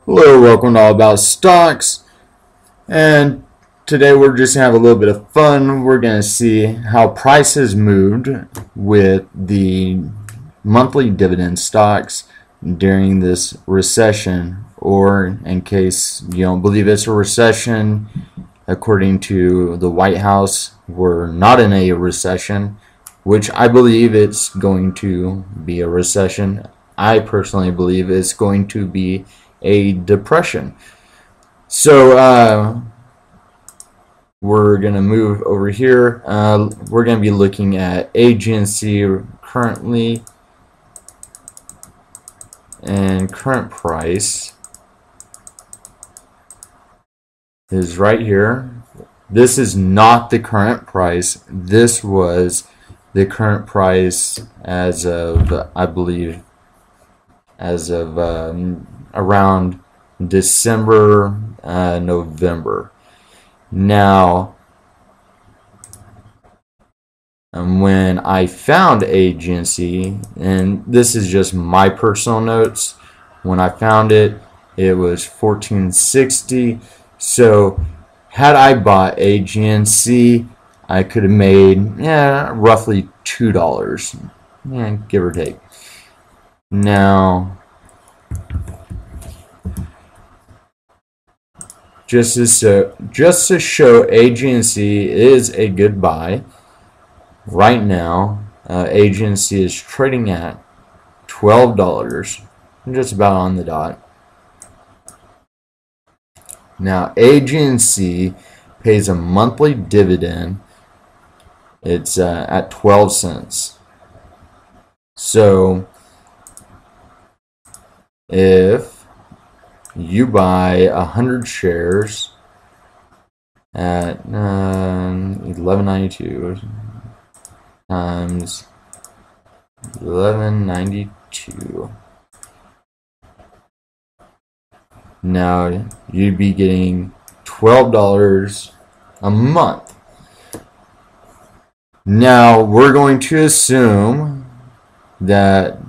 Hello, welcome to All About Stocks, and today we're just going to have a little bit of fun. We're going to see how prices moved with the monthly dividend stocks during this recession, or in case you don't believe it's a recession, according to the White House, we're not in a recession, which I believe it's going to be a recession. I personally believe it's going to be a depression. So we're going to move over here. We're going to be looking at agency currently, and current price is right here. This is not the current price. This was the current price as of, I believe, as of around December, November. Now, when I found agency, and this is just my personal notes, when I found it, it was $14.60. So had I bought agency, I could have made roughly $2, give or take. Now, just to show agency is a good buy, right now agency is trading at $12, just about on the dot. Now agency pays a monthly dividend. It's at 12 cents. So if you buy 100 shares at $11.92 times 11.92, now you'd be getting $12 a month. Now we're going to assume that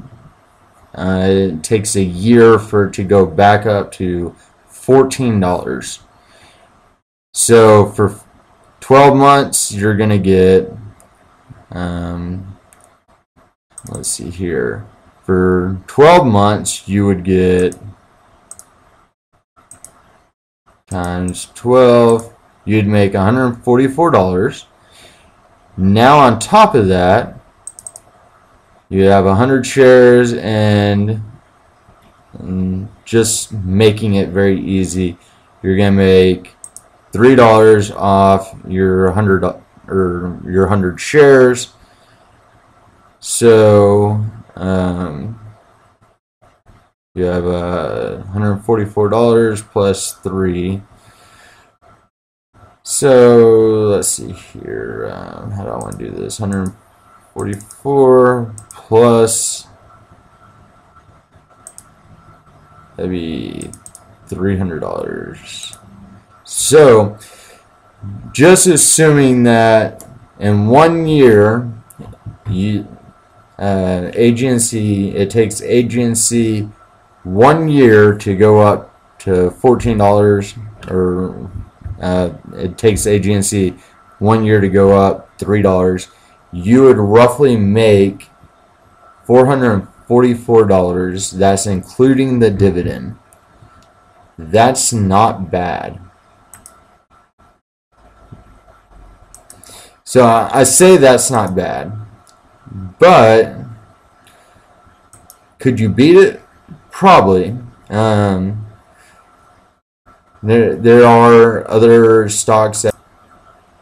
it takes a year for it to go back up to $14. So for 12 months, you're going to get, let's see here. For 12 months, you would get times 12, you'd make $144. Now on top of that, you have 100 shares, and just making it very easy, you're gonna make $3 off your 100 shares. So you have $144 plus 3. So let's see here. How do I want to do this? 144 plus, that'd be $300. So just assuming that in 1 year, it takes agency 1 year to go up to $14, or it takes agency 1 year to go up $3. You would roughly make $444. That's including the dividend. That's not bad. So I say that's not bad, but could you beat it? Probably. There are other stocks that.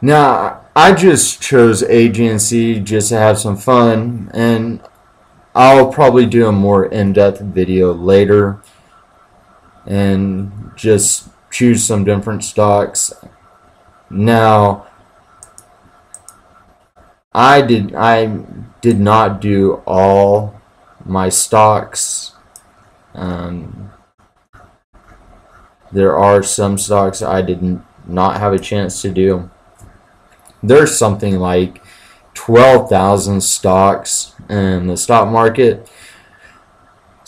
Now, I just chose agency just to have some fun, and I'll probably do a more in-depth video later and just choose some different stocks. Now, I did not do all my stocks. There are some stocks I did not have a chance to do. There's something like 12,000 stocks in the stock market.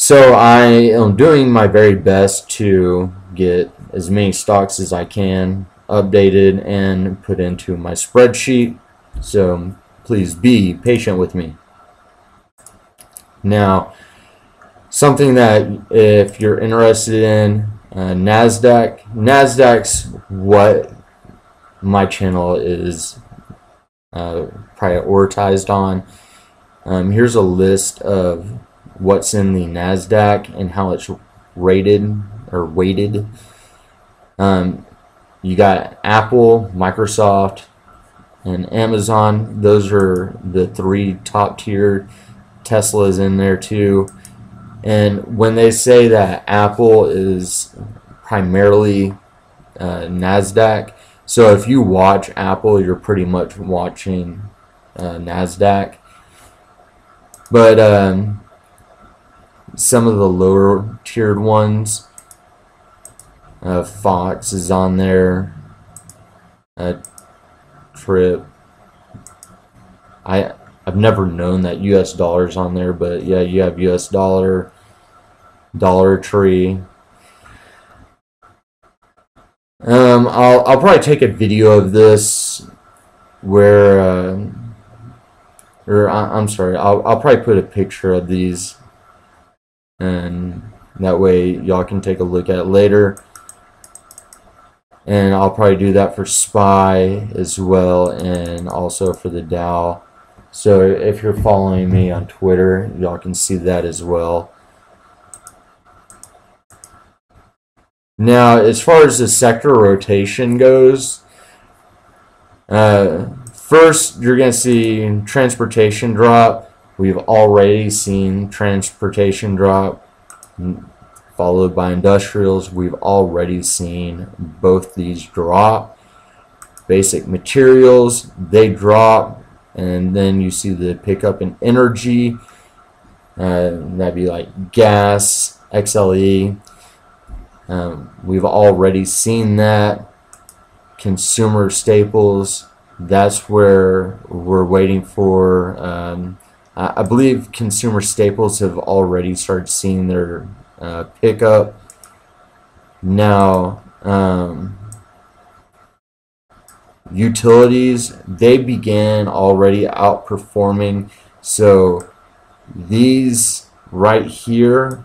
So I am doing my very best to get as many stocks as I can updated and put into my spreadsheet. So please be patient with me. Now, something that if you're interested in, Nasdaq's what my channel is prioritized on. Here's a list of what's in the Nasdaq and how it's rated or weighted. You got Apple, Microsoft, and Amazon. Those are the three top tier. Tesla's in there too. And when they say that Apple is primarily Nasdaq, so if you watch Apple, you're pretty much watching Nasdaq. But some of the lower tiered ones, Fox is on there, Trip. I've never known that US dollar's on there, but yeah, you have US dollar, Dollar Tree. I'll probably take a video of this where, I'm sorry, I'll probably put a picture of these, and that way y'all can take a look at it later. And I'll probably do that for SPY as well, and also for the Dow. So if you're following me on Twitter, y'all can see that as well. Now, as far as the sector rotation goes, first you're going to see transportation drop. We've already seen transportation drop, followed by industrials. We've already seen both these drop. Basic materials, they drop. And then you see the pickup in energy. That'd be like gas, XLE. We've already seen that. Consumer staples, that's where we're waiting for. I believe consumer staples have already started seeing their pickup. Now, utilities, they began already outperforming. So these right here,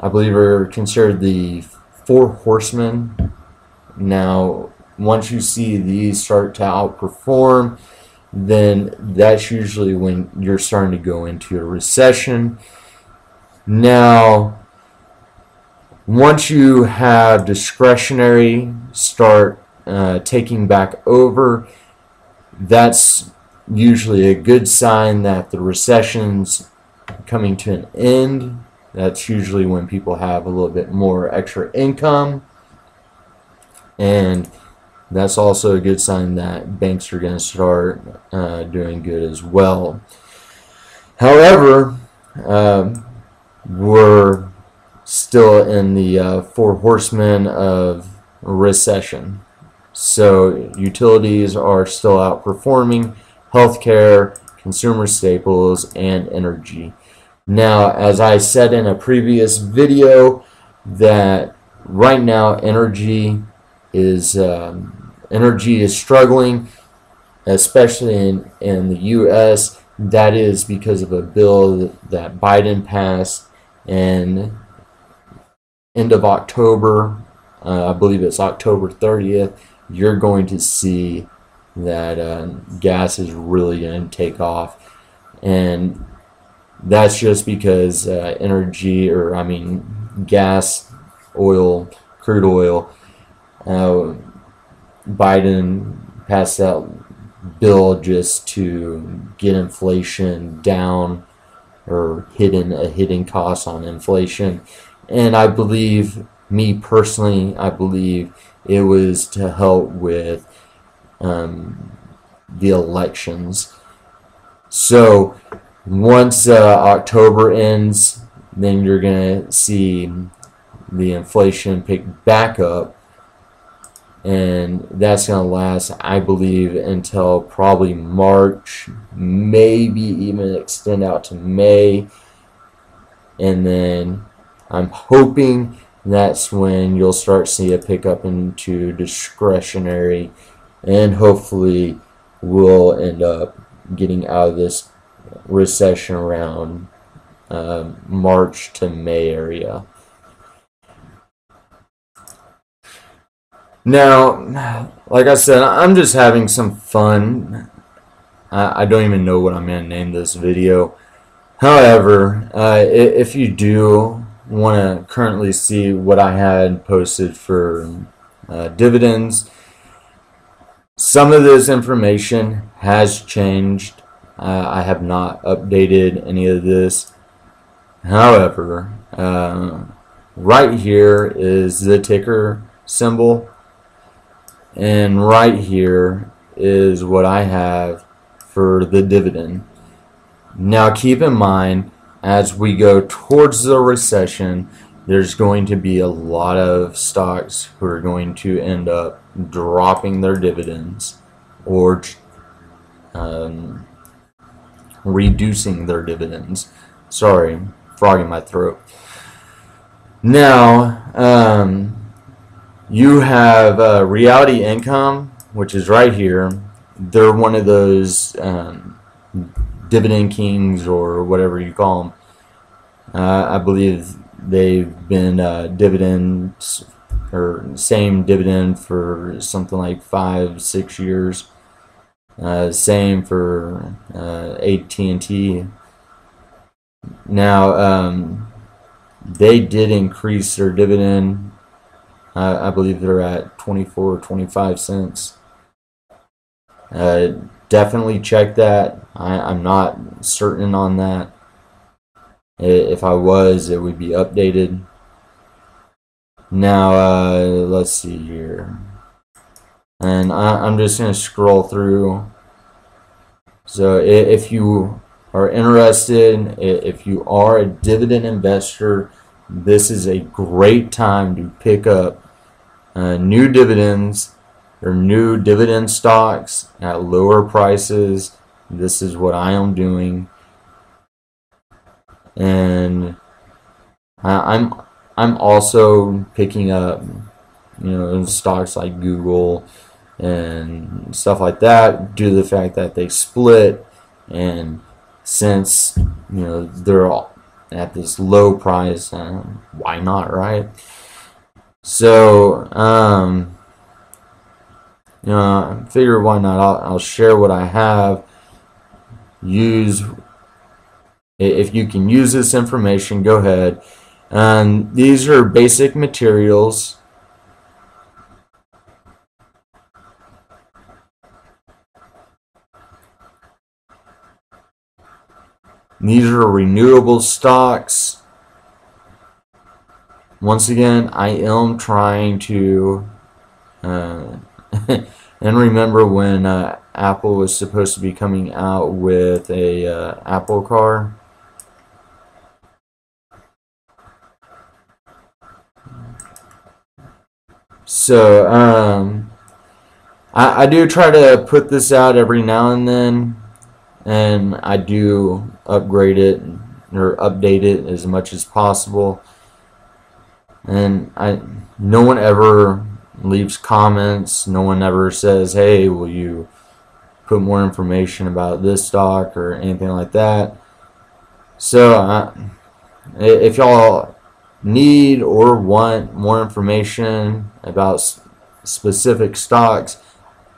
I believe, are considered the four horsemen. Now, once you see these start to outperform, then that's usually when you're starting to go into a recession. Now, once you have discretionary start taking back over, that's usually a good sign that the recession's coming to an end. That's usually when people have a little bit more extra income, and that's also a good sign that banks are going to start doing good as well. However, we're still in the four horsemen of recession. So utilities are still outperforming, healthcare, consumer staples, and energy. Now, as I said in a previous video, that right now energy is struggling, especially in the U.S. That is because of a bill that Biden passed in end of October. I believe it's October 30th. You're going to see that gas is really going to take off, and that's just because energy, or I mean gas, oil, crude oil, Biden passed that bill just to get inflation down, or a hidden cost on inflation. And I believe, me personally, I believe it was to help with the elections. So once October ends, then you're going to see the inflation pick back up, and that's going to last, I believe, until probably March, maybe even extend out to May. and then I'm hoping that's when you'll start seeing a pickup into discretionary, and hopefully we'll end up getting out of this recession around March to May area. Now, like I said, I'm just having some fun. I don't even know what I'm going to name this video. However, if you do want to currently see what I had posted for dividends, some of this information has changed. I have not updated any of this. However, right here is the ticker symbol, and right here is what I have for the dividend. Now keep in mind, as we go towards the recession, there's going to be a lot of stocks who are going to end up dropping their dividends or reducing their dividends. Sorry, frog in my throat. Now, you have Reality Income, which is right here. They're one of those dividend kings or whatever you call them. I believe they've been dividends or same dividend for something like 5-6 years. Same for AT&T. Now they did increase their dividend. I believe they're at 24 or 25 cents. Definitely check that. I'm not certain on that. If I was, it would be updated. Now, let's see here. And I'm just going to scroll through. So if you are interested, if you are a dividend investor, this is a great time to pick up new dividends or new dividend stocks at lower prices. This is what I am doing, and I'm also picking up, stocks like Google and stuff like that due to the fact that they split, and since they're all at this low price, why not, right? So I figure why not. I'll share what I have. If you can use this information, go ahead. These are basic materials. These are renewable stocks. Once again, I am trying to and remember when Apple was supposed to be coming out with a Apple car. So I do try to put this out every now and then, and I do upgrade it or update it as much as possible. And no one ever leaves comments. No one ever says, hey, will you put more information about this stock or anything like that. So if y'all need or want more information about specific stocks,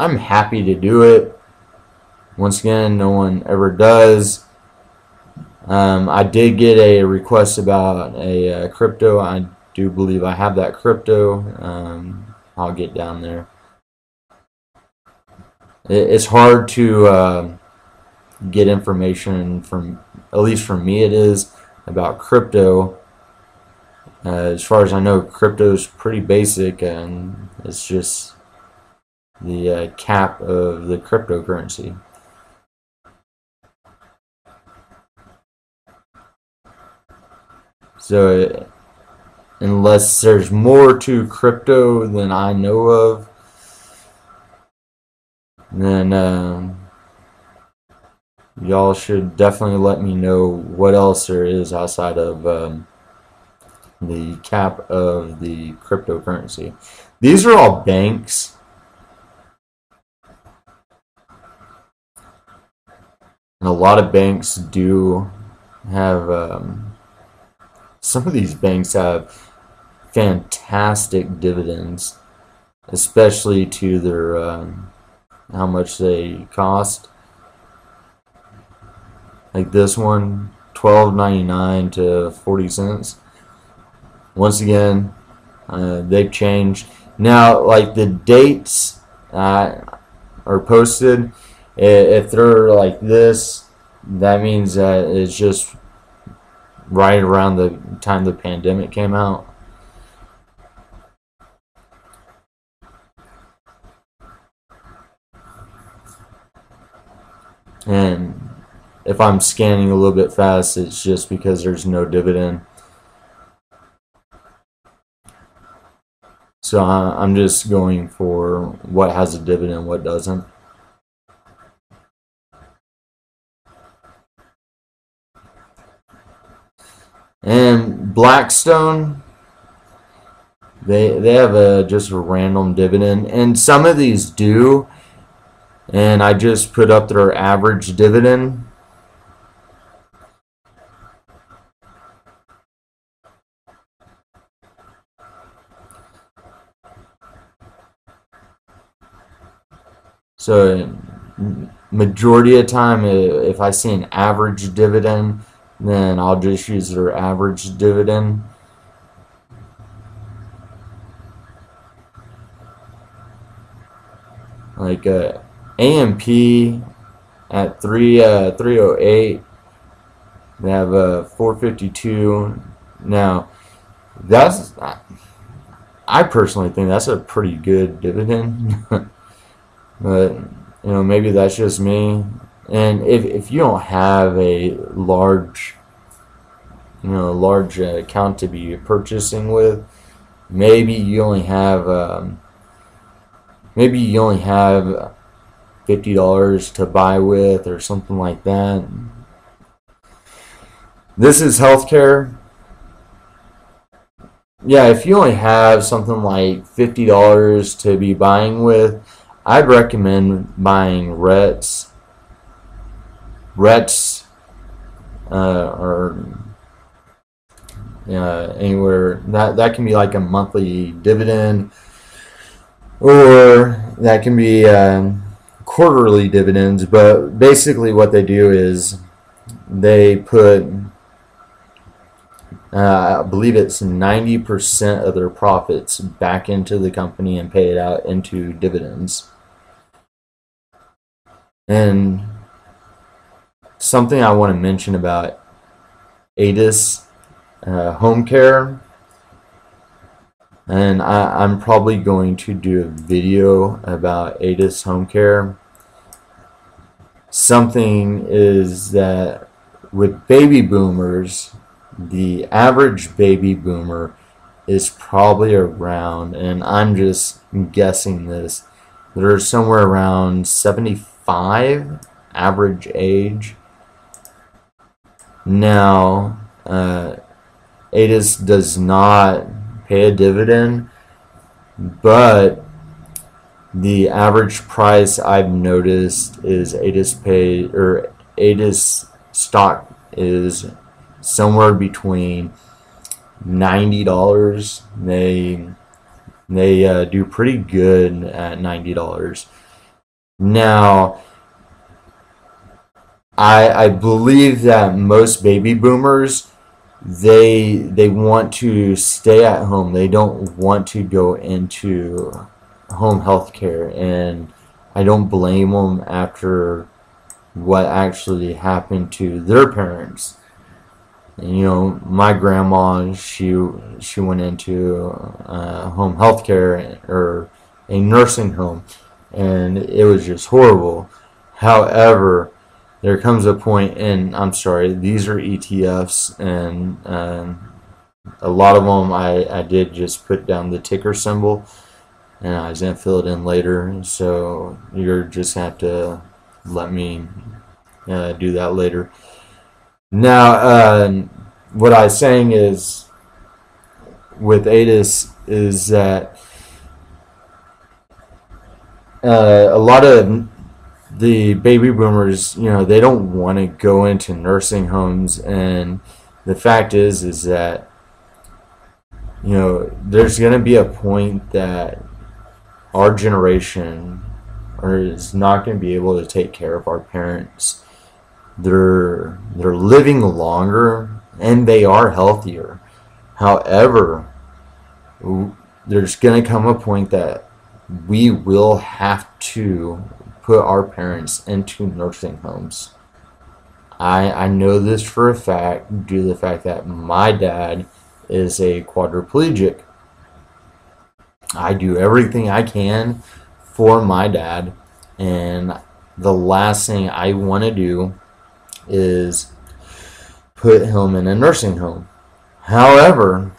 I'm happy to do it. Once again, no one ever does. I did get a request about a crypto. I do believe I have that crypto. I'll get down there. It's hard to get information from, at least for me it is, about crypto. As far as I know, crypto is pretty basic, and it's just the cap of the cryptocurrency. So unless there's more to crypto than I know of, then y'all should definitely let me know what else there is outside of the cap of the cryptocurrency. These are all banks. And a lot of banks do have, some of these banks have fantastic dividends, especially to their, how much they cost. Like this one, $12.99 to 40 cents. Once again, they've changed. Now, like the dates are posted, if they're like this, that means that it's just right around the time the pandemic came out. And if I'm scanning a little bit fast, it's just because there's no dividend. So I'm just going for what has a dividend, what doesn't. And Blackstone, they have just a random dividend, and some of these do. And I just put up their average dividend. So majority of the time, if I see an average dividend, then I'll just use their average dividend. Like AMP at 308, they have a 452. Now that's, I personally think that's a pretty good dividend. But maybe that's just me. And if you don't have a large account to be purchasing with, maybe you only have $50 to buy with, or something like that. This is healthcare. Yeah, if you only have something like $50 to be buying with, I'd recommend buying REITs. Or anywhere that can be like a monthly dividend, or that can be quarterly dividends. But basically, what they do is they put, I believe it's 90% of their profits back into the company and pay it out into dividends. And something I want to mention about ADIS home care, and I'm probably going to do a video about ADIS home care. Something is that with baby boomers, the average baby boomer is probably around, and I'm just guessing this, they're somewhere around 75 average age. Now, ADIS does not pay a dividend, but the average price I've noticed is ADIS stock is somewhere between $90. They do pretty good at $90. Now, I believe that most baby boomers, they want to stay at home. They don't want to go into home health care, and I don't blame them after what actually happened to their parents. My grandma, she went into home health care, or a nursing home, and it was just horrible. However, there comes a point, and I'm sorry, these are ETFs, and a lot of them I did just put down the ticker symbol, and I was going to fill it in later, so you're just have to let me do that later. Now, what I was saying is with ADIS is that a lot of the baby boomers, they don't want to go into nursing homes, and the fact is that there's going to be a point that our generation is not going to be able to take care of our parents. They're living longer and they are healthier. However, there's going to come a point that we will have to put our parents into nursing homes. I know this for a fact due to the fact that my dad is a quadriplegic. I do everything I can for my dad, and the last thing I want to do is put him in a nursing home. However,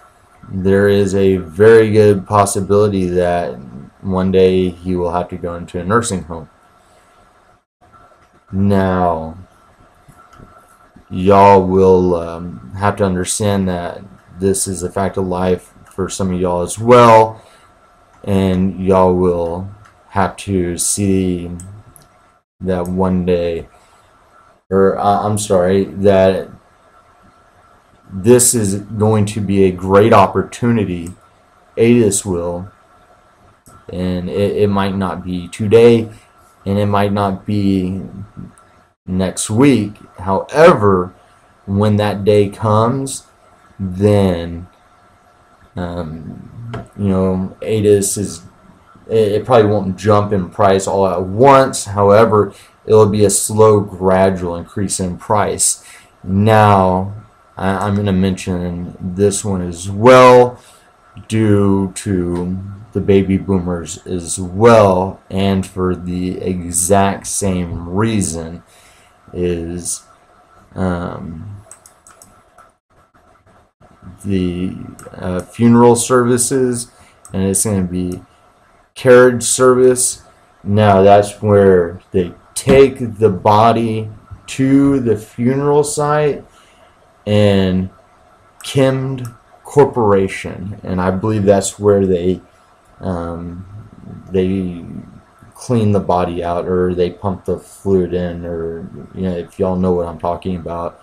there is a very good possibility that one day he will have to go into a nursing home. Now, y'all will have to understand that this is a fact of life for some of y'all as well, and y'all will have to see that one day, or I'm sorry, that this is going to be a great opportunity. ADIS will, and it might not be today, and it might not be next week. However, when that day comes, then ADIS is, it probably won't jump in price all at once. However, it'll be a slow, gradual increase in price. Now, I'm going to mention this one as well, due to the baby boomers as well, and for the exact same reason, is the funeral services, and it's going to be carriage service. Now that's where they take the body to the funeral site, and Kimmed Corporation, and I believe that's where they clean the body out, or they pump the fluid in, or if y'all know what I'm talking about,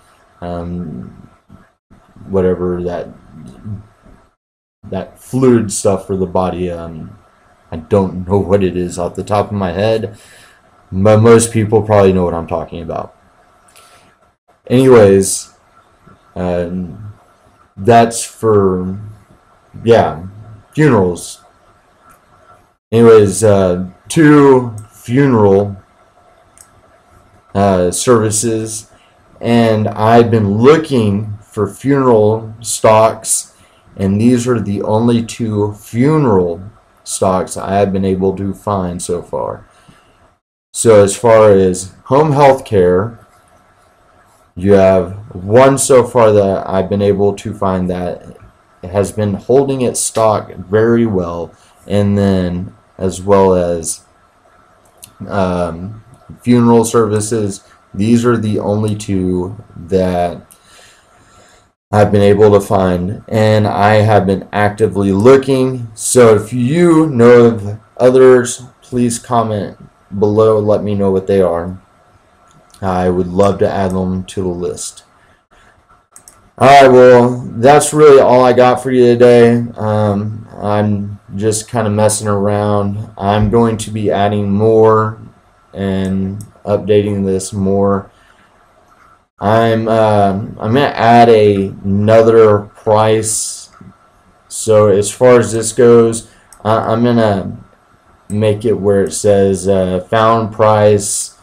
whatever that fluid stuff for the body. I don't know what it is off the top of my head, but most people probably know what I'm talking about. Anyways, that's for, funerals. Anyways, 2 funeral services, and I've been looking for funeral stocks, and these are the only 2 funeral stocks I have been able to find so far. So as far as home health care, you have one so far that I've been able to find that has been holding its stock very well, and then as well as funeral services. These are the only 2 that I've been able to find, and I have been actively looking. So if you know of others, please comment below, let me know what they are. I would love to add them to the list. Alright, well, that's really all I got for you today. I'm just kind of messing around. I'm going to be adding more and updating this more. I'm gonna add another price. So as far as this goes, I'm gonna make it where it says found price,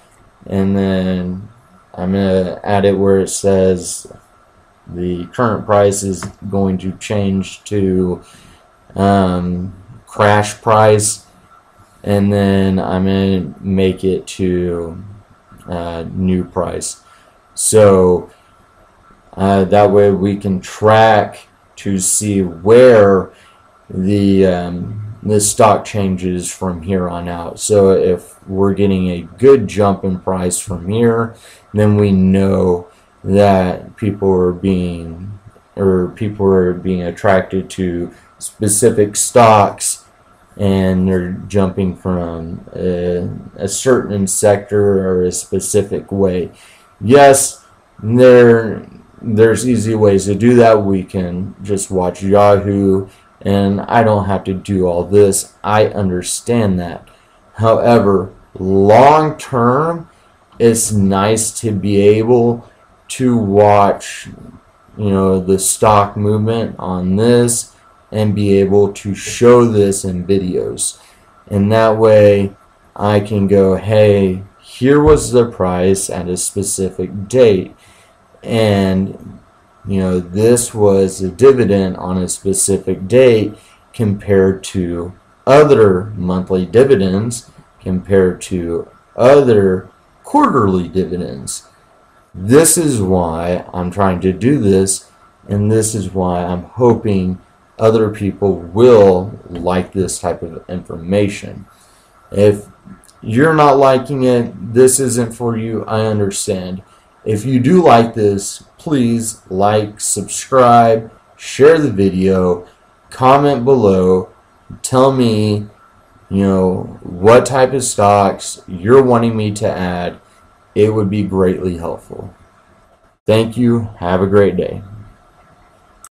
and then I'm gonna add it where it says the current price is going to change to crash price, and then I'm gonna make it to new price. So that way we can track to see where the the stock changes from here on out. So if we're getting a good jump in price from here, then we know that people are being attracted to specific stocks, and they're jumping from a certain sector or a specific way. Yes, there's easy ways to do that. We can just watch Yahoo, and I don't have to do all this. I understand that. However, long term, it's nice to be able to watch, the stock movement on this and be able to show this in videos. And that way I can go, hey, here was the price at a specific date, and this was a dividend on a specific date compared to other monthly dividends, compared to other quarterly dividends. This is why I'm trying to do this, and this is why I'm hoping other people will like this type of information. If you're not liking it, this isn't for you, I understand. If you do like this, please like, subscribe, share the video, comment below, tell me, what type of stocks you're wanting me to add. It would be greatly helpful. Thank you. Have a great day.